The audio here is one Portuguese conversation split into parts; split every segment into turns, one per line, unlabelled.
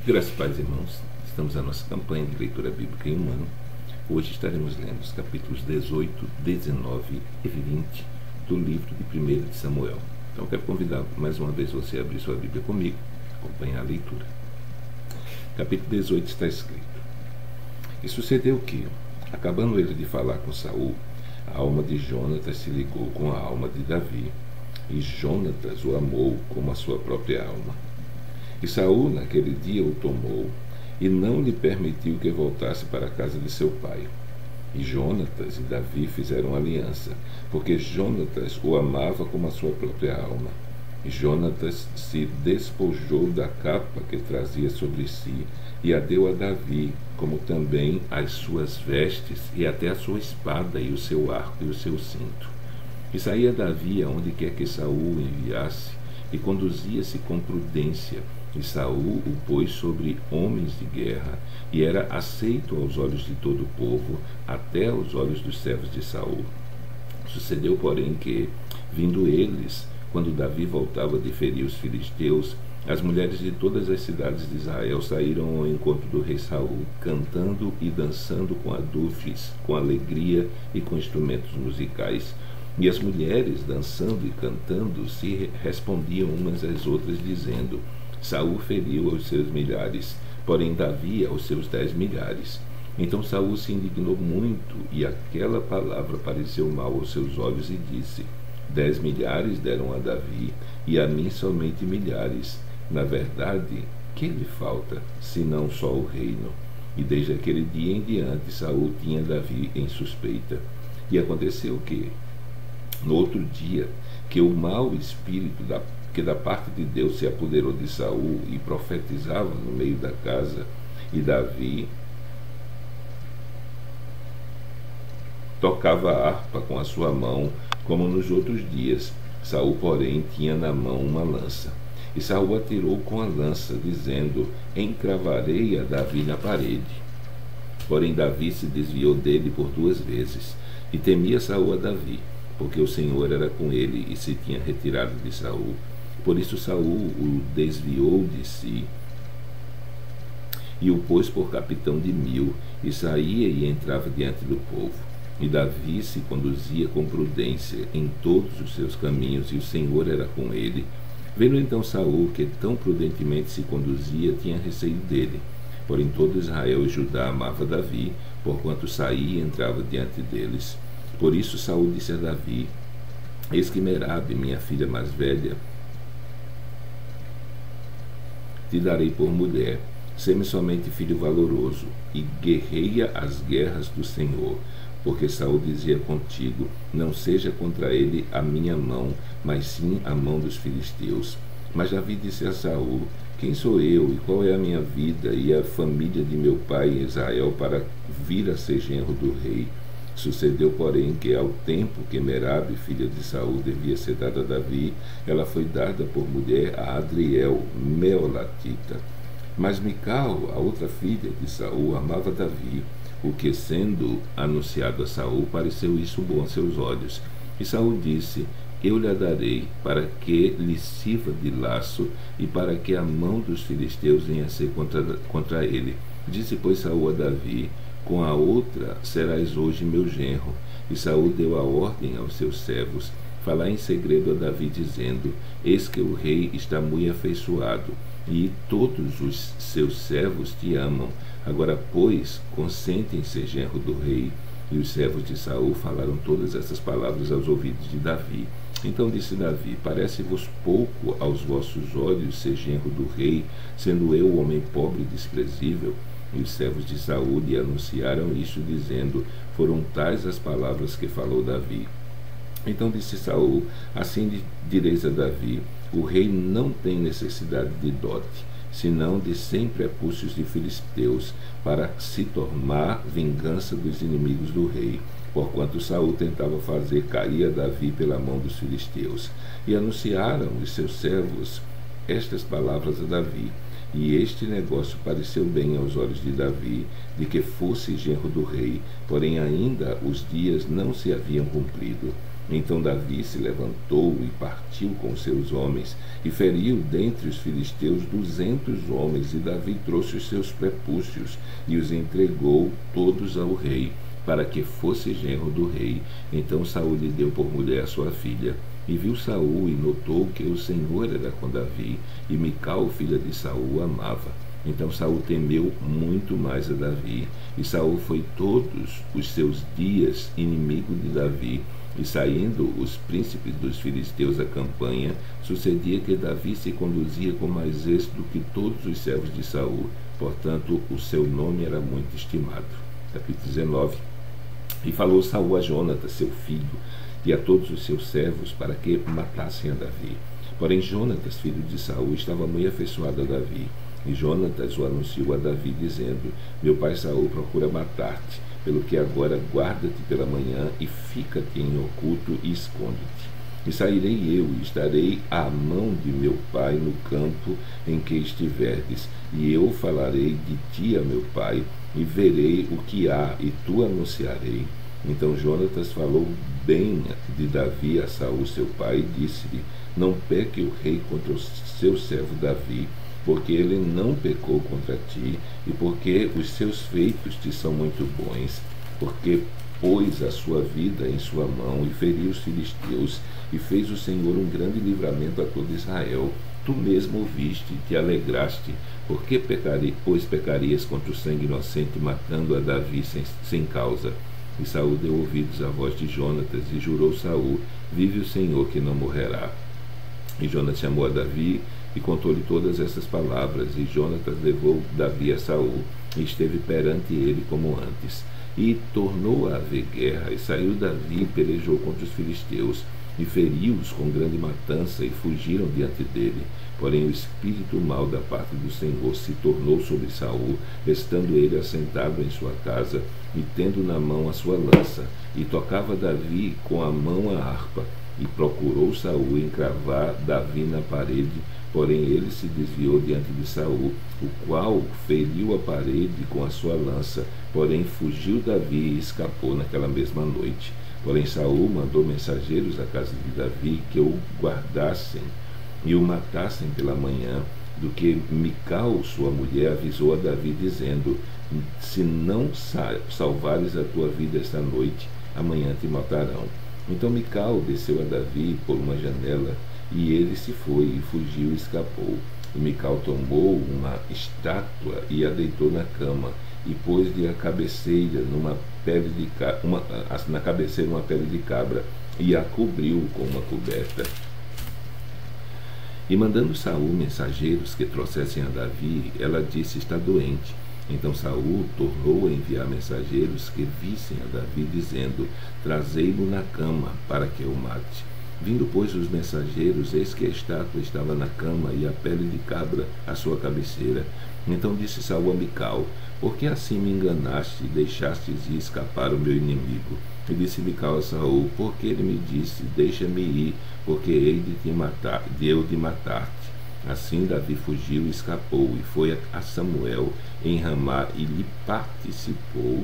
Graças a Deus, irmãos, estamos na nossa campanha de leitura bíblica em um ano. Hoje estaremos lendo os capítulos 18, 19 e 20 do livro de 1 de Samuel. Então quero convidar mais uma vez você a abrir sua Bíblia comigo, acompanhar a leitura. Capítulo 18 está escrito: E sucedeu que, acabando ele de falar com Saul, a alma de Jonatas se ligou com a alma de Davi, e Jonatas o amou como a sua própria alma. E Saul naquele dia o tomou, e não lhe permitiu que voltasse para a casa de seu pai. E Jonatas e Davi fizeram aliança, porque Jonatas o amava como a sua própria alma. E Jonatas se despojou da capa que trazia sobre si, e a deu a Davi, como também as suas vestes, e até a sua espada, e o seu arco, e o seu cinto. E saía Davi aonde quer que Saul o enviasse, e conduzia-se com prudência, e Saul o pôs sobre homens de guerra, e era aceito aos olhos de todo o povo, até aos olhos dos servos de Saul. Sucedeu, porém, que, vindo eles, quando Davi voltava de ferir os filisteus, as mulheres de todas as cidades de Israel saíram ao encontro do rei Saul, cantando e dançando com adufes, com alegria e com instrumentos musicais. E as mulheres, dançando e cantando, se respondiam umas às outras, dizendo: Saul feriu aos seus milhares, porém Davi aos seus 10 milhares. Então Saul se indignou muito, e aquela palavra pareceu mal aos seus olhos, e disse: 10 milhares deram a Davi, e a mim somente milhares. Na verdade, que lhe falta, senão só o reino? E desde aquele dia em diante Saul tinha Davi em suspeita. E aconteceu que, no outro dia, que o mau espírito que da parte de Deus se apoderou de Saul e profetizava no meio da casa, e Davi tocava a harpa com a sua mão, como nos outros dias. Saul, porém, tinha na mão uma lança. E Saul atirou com a lança, dizendo: Encravarei a Davi na parede. Porém Davi se desviou dele por 2 vezes, e temia Saul a Davi, porque o Senhor era com ele e se tinha retirado de Saul. Por isso Saul o desviou de si, e o pôs por capitão de 1000, e saía e entrava diante do povo. E Davi se conduzia com prudência em todos os seus caminhos, e o Senhor era com ele. Vendo então Saul que tão prudentemente se conduzia, tinha receio dele. Porém todo Israel e Judá amava Davi, porquanto saía e entrava diante deles. Por isso Saul disse a Davi: Eis que Merabe, minha filha mais velha, te darei por mulher. Sê-me somente filho valoroso, e guerreia as guerras do Senhor. Porque Saul dizia contigo: não seja contra ele a minha mão, mas sim a mão dos filisteus. Mas Davi disse a Saul: quem sou eu, e qual é a minha vida e a família de meu pai em Israel, para vir a ser genro do rei? Sucedeu, porém, que ao tempo que Merabe, filha de Saul, devia ser dada a Davi, ela foi dada por mulher a Adriel, Meolatita. Mas Mical, a outra filha de Saul, amava Davi, o que, sendo anunciado a Saul, pareceu isso bom a seus olhos. E Saul disse: eu lhe a darei, para que lhe sirva de laço, e para que a mão dos filisteus venha a ser contra ele. Disse, pois, Saul a Davi: com a outra serás hoje meu genro. E Saul deu a ordem aos seus servos: falar em segredo a Davi, dizendo: eis que o rei está muito afeiçoado, e todos os seus servos te amam. Agora, pois, consente em ser genro do rei. E os servos de Saul falaram todas essas palavras aos ouvidos de Davi. Então disse Davi: parece-vos pouco aos vossos olhos ser genro do rei, sendo eu homem pobre e desprezível? E os servos de Saul lhe anunciaram isto, dizendo: foram tais as palavras que falou Davi. Então disse Saul: assim direis a Davi: o rei não tem necessidade de dote, senão de 100 prepúcios de filisteus, para se tomar vingança dos inimigos do rei, porquanto Saul tentava fazer cair a Davi pela mão dos filisteus. E anunciaram os seus servos estas palavras a Davi. E este negócio pareceu bem aos olhos de Davi, de que fosse genro do rei, porém ainda os dias não se haviam cumprido. Então Davi se levantou e partiu com seus homens, e feriu dentre os filisteus 200 homens, e Davi trouxe os seus prepúcios, e os entregou todos ao rei, para que fosse genro do rei. Então Saul lhe deu por mulher a sua filha. E viu Saul, e notou que o Senhor era com Davi, e Mical, filha de Saul, o amava. Então Saul temeu muito mais a Davi, e Saul foi todos os seus dias inimigo de Davi. E saindo os príncipes dos filisteus à campanha, sucedia que Davi se conduzia com mais êxito do que todos os servos de Saul. Portanto, o seu nome era muito estimado. Capítulo 19. E falou Saul a Jonatas, seu filho, e a todos os seus servos, para que matassem a Davi. Porém Jonatas, filho de Saul, estava muito afeiçoado a Davi. E Jonatas o anunciou a Davi, dizendo: meu pai Saul procura matar-te, pelo que agora guarda-te pela manhã, e fica-te em oculto e esconde-te. E sairei eu, e estarei à mão de meu pai no campo em que estiverdes, e eu falarei de ti a meu pai, e verei o que há, e tu anunciarei. Então Jonatas falou bem de Davi a Saul seu pai, e disse-lhe: não peque o rei contra o seu servo Davi, porque ele não pecou contra ti, e porque os seus feitos te são muito bons, porque pôs a sua vida em sua mão, e feriu os filisteus, e fez o Senhor um grande livramento a todo Israel. Tu mesmo o viste e te alegraste, porque pois pecarias contra o sangue inocente, matando a Davi sem causa? E Saul deu ouvidos à voz de Jonatas, e jurou Saul: vive o Senhor que não morrerá. E Jonatas chamou a Davi, e contou-lhe todas essas palavras. E Jonatas levou Davi a Saul, e esteve perante ele como antes. E tornou a haver guerra, e saiu Davi e pelejou contra os filisteus, e feriu-os com grande matança, e fugiram diante dele. Porém o espírito mau da parte do Senhor se tornou sobre Saul, estando ele assentado em sua casa, e tendo na mão a sua lança, e tocava Davi com a mão a harpa. E procurou Saul encravar Davi na parede, porém ele se desviou diante de Saul, o qual feriu a parede com a sua lança. Porém fugiu Davi e escapou naquela mesma noite. Porém Saul mandou mensageiros à casa de Davi, que o guardassem e o matassem pela manhã, do que Mical, sua mulher, avisou a Davi, dizendo: se não salvares a tua vida esta noite, amanhã te matarão. Então Mical desceu a Davi por uma janela, e ele se foi, e fugiu e escapou. E Mical tomou uma estátua e a deitou na cama, e pôs-lhe a cabeceira na cabeceira uma pele de cabra, e a cobriu com uma coberta. E mandando Saul mensageiros que trouxessem a Davi, ela disse: está doente. Então Saul tornou a enviar mensageiros que vissem a Davi, dizendo: trazei-lo na cama, para que o mate. Vindo, pois, os mensageiros, eis que a estátua estava na cama, e a pele de cabra à sua cabeceira. Então disse Saul a Mical: por que assim me enganaste e deixastes ir escapar o meu inimigo? E disse Mical a Saul: porque ele me disse: deixa-me ir, porque hei de matar-te. Assim Davi fugiu e escapou, e foi a Samuel em Ramá, e lhe participou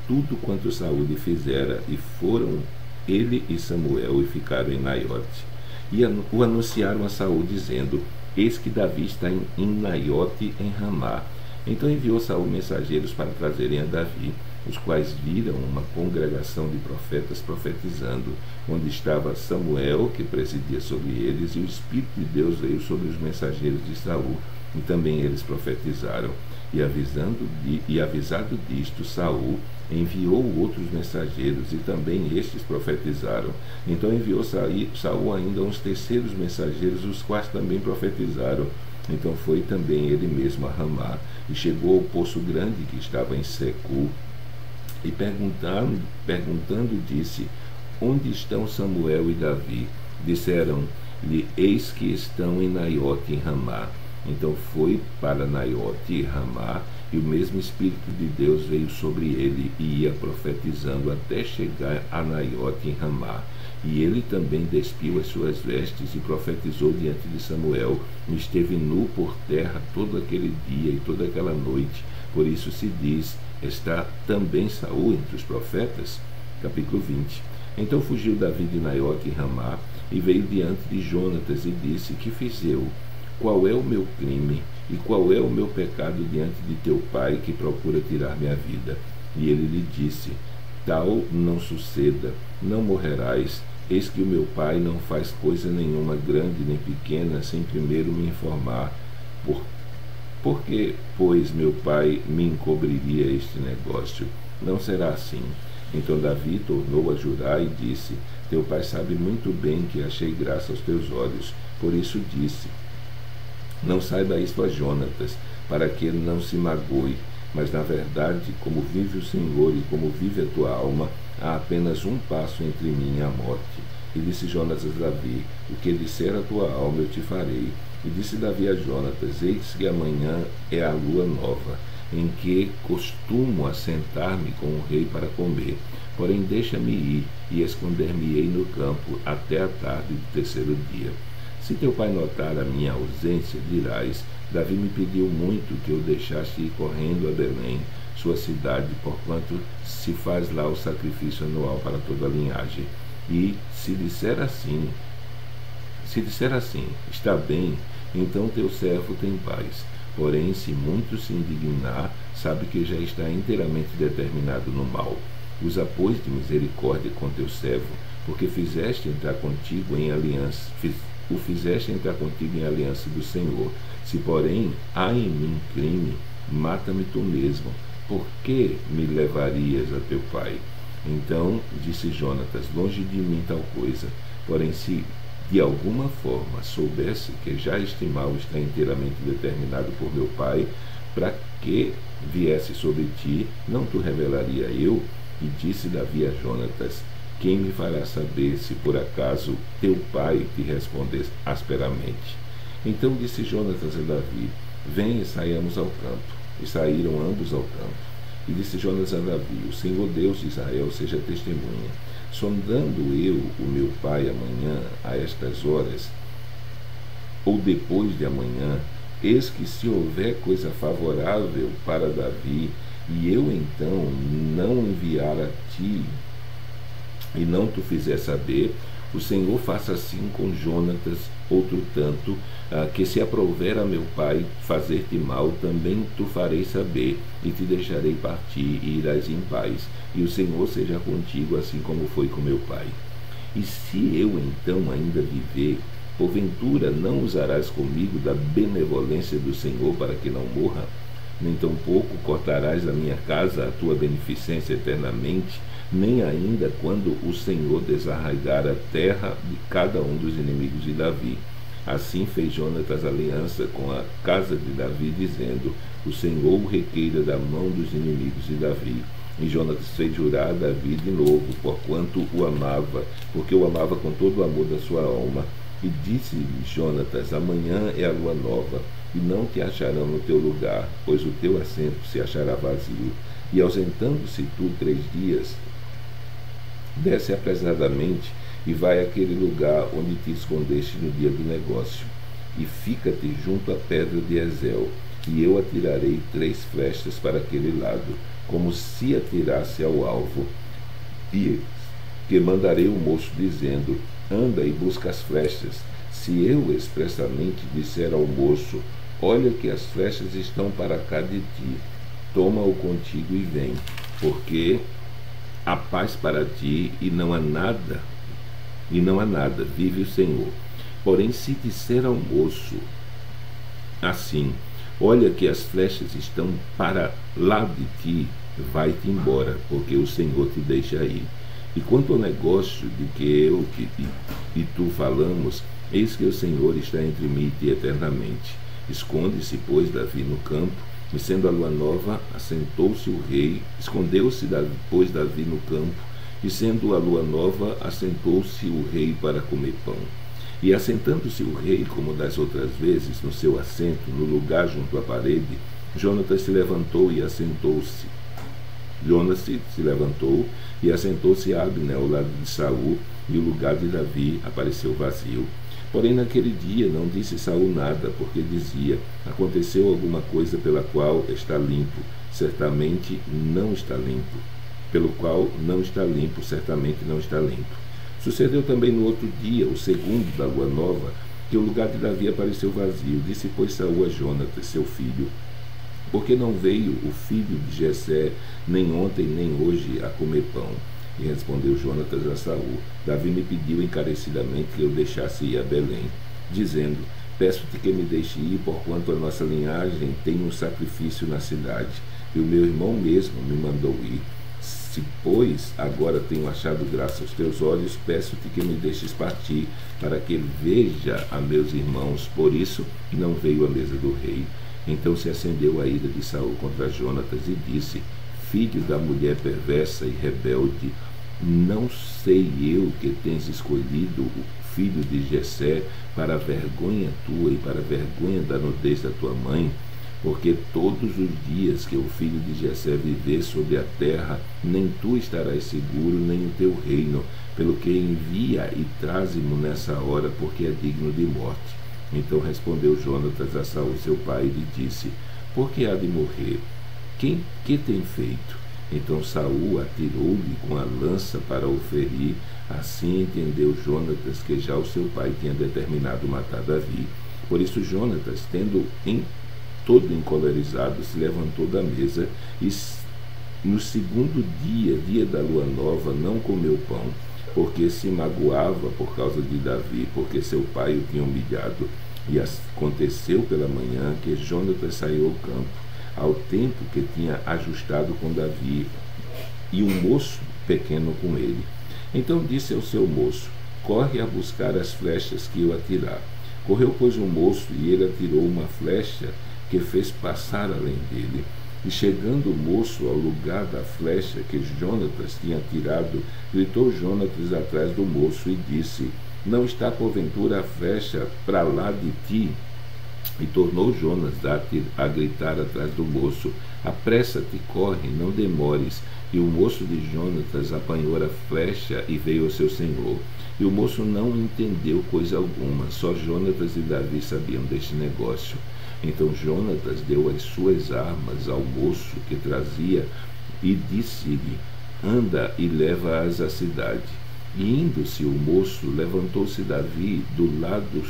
tudo quanto Saul lhe fizera, e foram ele e Samuel, e ficaram em Naiote. E o anunciaram a Saul, dizendo: eis que Davi está em Naiote, em Ramá. Então enviou Saul mensageiros para trazerem a Davi, os quais viram uma congregação de profetas profetizando, onde estava Samuel, que presidia sobre eles, e o Espírito de Deus veio sobre os mensageiros de Saul, e também eles profetizaram. E avisado disto, Saul enviou outros mensageiros, e também estes profetizaram. Então enviou Saul ainda uns terceiros mensageiros, os quais também profetizaram. Então foi também ele mesmo a Ramá, e chegou ao poço grande que estava em Secu, e perguntando disse: onde estão Samuel e Davi? Disseram-lhe: eis que estão em Naiote, em Ramá. Então foi para Naiote e Ramá, e o mesmo Espírito de Deus veio sobre ele, e ia profetizando até chegar a Naiote, em Ramá. E ele também despiu as suas vestes e profetizou diante de Samuel, e esteve nu por terra todo aquele dia e toda aquela noite. Por isso se diz: está também Saul entre os profetas? Capítulo 20. Então fugiu Davi de Naiote e Ramá, e veio diante de Jonatas e disse: Que fiz eu? Qual é o meu crime? E qual é o meu pecado diante de teu pai, que procura tirar minha vida? E ele lhe disse: Tal não suceda, não morrerás. Eis que o meu pai não faz coisa nenhuma grande nem pequena, sem primeiro me informar. Por que, pois, meu pai me encobriria este negócio? Não será assim. Então Davi tornou a jurar e disse: Teu pai sabe muito bem que achei graça aos teus olhos. Por isso disse: Não saiba isto a Jonatas, para que ele não se magoe. Mas, na verdade, como vive o Senhor e como vive a tua alma, há apenas um passo entre mim e a morte. E disse Jonatas a Davi: O que disser a tua alma eu te farei. E disse Davi a Jonatas: Eis que amanhã é a lua nova, em que costumo assentar-me com o rei para comer. Porém deixa-me ir, e esconder-me-ei no campo até a tarde do terceiro dia. Se teu pai notar a minha ausência, dirás: Davi me pediu muito que eu deixasse ir correndo a Belém, sua cidade, porquanto se faz lá o sacrifício anual para toda a linhagem. E se disser assim, está bem, então teu servo tem paz. Porém, se muito se indignar, sabe que já está inteiramente determinado no mal. Usa, pois, de misericórdia com teu servo, porque fizeste entrar contigo em aliança do Senhor. Se, porém, há em mim crime, mata-me tu mesmo. Por que me levarias a teu pai? Então disse Jonatas: Longe de mim tal coisa. Porém, se de alguma forma soubesse que já este mal está inteiramente determinado por meu pai, para que viesse sobre ti, não te revelaria eu? E disse Davi a Jonatas: Quem me fará saber se por acaso teu pai te responder asperamente? Então disse Jonatas a Davi: Vem e saiamos ao campo. E saíram ambos ao campo. E disse Jonatas a Davi: O Senhor Deus de Israel seja testemunha. Sondando eu o meu pai amanhã, a estas horas, ou depois de amanhã, eis que se houver coisa favorável para Davi, e eu então não enviar a ti, e não tu fizer saber, o Senhor faça assim com Jonatas, outro tanto, que se aprouver a meu pai fazer-te mal, também tu farei saber, e te deixarei partir, e irás em paz, e o Senhor seja contigo, assim como foi com meu pai. E se eu então ainda viver, porventura não usarás comigo da benevolência do Senhor para que não morra? Nem tampouco cortarás da minha casa a tua beneficência eternamente, nem ainda quando o Senhor desarraigar a terra de cada um dos inimigos de Davi. Assim fez Jonatas aliança com a casa de Davi, dizendo: O Senhor o requeira da mão dos inimigos de Davi. E Jonatas fez jurar a Davi de novo, porquanto o amava, porque o amava com todo o amor da sua alma. E disse Jonatas: Amanhã é a lua nova, e não te acharão no teu lugar, pois o teu assento se achará vazio. E ausentando-se tu 3 dias, desce apressadamente e vai àquele lugar onde te escondeste no dia do negócio, e fica-te junto à pedra de Ezel, e eu atirarei 3 flechas para aquele lado, como se atirasse ao alvo, e que mandarei o moço, dizendo: Anda e busca as flechas. Se eu expressamente disser ao moço: Olha que as flechas estão para cá de ti, toma-o contigo e vem, porque há paz para ti e não há nada, vive o Senhor. Porém, se disser ao moço assim: Olha que as flechas estão para lá de ti, vai-te embora, porque o Senhor te deixa ir. E quanto ao negócio de que eu e tu falamos, eis que o Senhor está entre mim e ti eternamente. Esconde-se, pois, Davi no campo, e sendo a lua nova, assentou-se o rei, escondeu-se, pois, Davi no campo, e sendo a lua nova, assentou-se o rei para comer pão. E assentando-se o rei, como das outras vezes, no seu assento, no lugar junto à parede, Jonatas se levantou e assentou-se. Abner ao lado de Saul, e o lugar de Davi apareceu vazio. Porém, naquele dia não disse Saul nada, porque dizia: Aconteceu alguma coisa pela qual está limpo, certamente não está limpo. pelo qual não está limpo, certamente não está limpo. Sucedeu também no outro dia, o segundo da lua nova, que o lugar de Davi apareceu vazio. Disse, pois, Saul a Jonatas, seu filho: por que não veio o filho de Jessé, nem ontem, nem hoje, a comer pão? E respondeu Jonatas a Saul: Davi me pediu encarecidamente que eu deixasse ir a Belém, dizendo: peço-te que me deixe ir, porquanto a nossa linhagem tem um sacrifício na cidade, e o meu irmão mesmo me mandou ir. Se, pois, agora tenho achado graça aos teus olhos, peço-te que me deixes partir, para que veja a meus irmãos. Por isso não veio à mesa do rei. Então se acendeu a ira de Saul contra Jonatas e disse: filho da mulher perversa e rebelde, não sei eu que tens escolhido o filho de Jessé para a vergonha tua e para a vergonha da nudez da tua mãe? Porque todos os dias que o filho de Jessé viver sobre a terra, nem tu estarás seguro, nem o teu reino, pelo que envia e traze-mo nessa hora, porque é digno de morte. Então respondeu Jonatas a Saul seu pai e lhe disse: por que há de morrer? Que tem feito? Então Saul atirou-lhe com a lança para o ferir. Assim entendeu Jonatas que já o seu pai tinha determinado matar Davi. Por isso Jonatas, tendo todo encolerizado, se levantou da mesa e no segundo dia, dia da lua nova, não comeu pão, porque se magoava por causa de Davi, porque seu pai o tinha humilhado. E aconteceu pela manhã que Jonatas saiu ao campo, ao tempo que tinha ajustado com Davi, e um moço pequeno com ele. Então disse ao seu moço: corre a buscar as flechas que eu atirar. Correu, pois, o moço, e ele atirou uma flecha que fez passar além dele. E chegando o moço ao lugar da flecha que Jonatas tinha atirado, gritou Jonatas atrás do moço e disse: não está porventura a flecha para lá de ti? E tornou Jonas a gritar atrás do moço: apressa-te, corre, não demores. E o moço de Jonatas apanhou a flecha e veio ao seu senhor. E o moço não entendeu coisa alguma, só Jonatas e Davi sabiam deste negócio. Então Jonatas deu as suas armas ao moço que trazia e disse-lhe: anda e leva-as à cidade. E indo-se o moço, levantou-se Davi do lado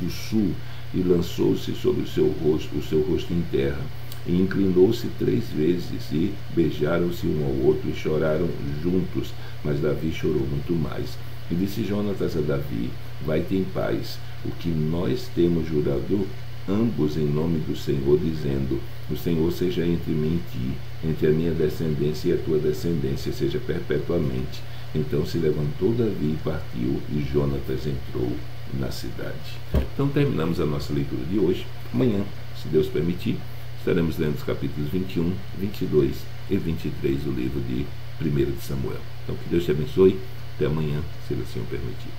do sul e lançou-se sobre o seu rosto em terra, e inclinou-se 3 vezes, e beijaram-se um ao outro e choraram juntos, mas Davi chorou muito mais. E disse Jonatas a Davi: vai-te em paz, o que nós temos jurado ambos em nome do Senhor, dizendo: o Senhor seja entre mim e ti, entre a minha descendência e a tua descendência, seja perpetuamente. Então se levantou Davi e partiu, e Jonatas entrou na cidade. Então terminamos a nossa leitura de hoje. Amanhã, se Deus permitir, estaremos lendo os capítulos 21, 22 e 23 do livro de 1 de Samuel. Então que Deus te abençoe. Até amanhã, se Ele assim o permitir.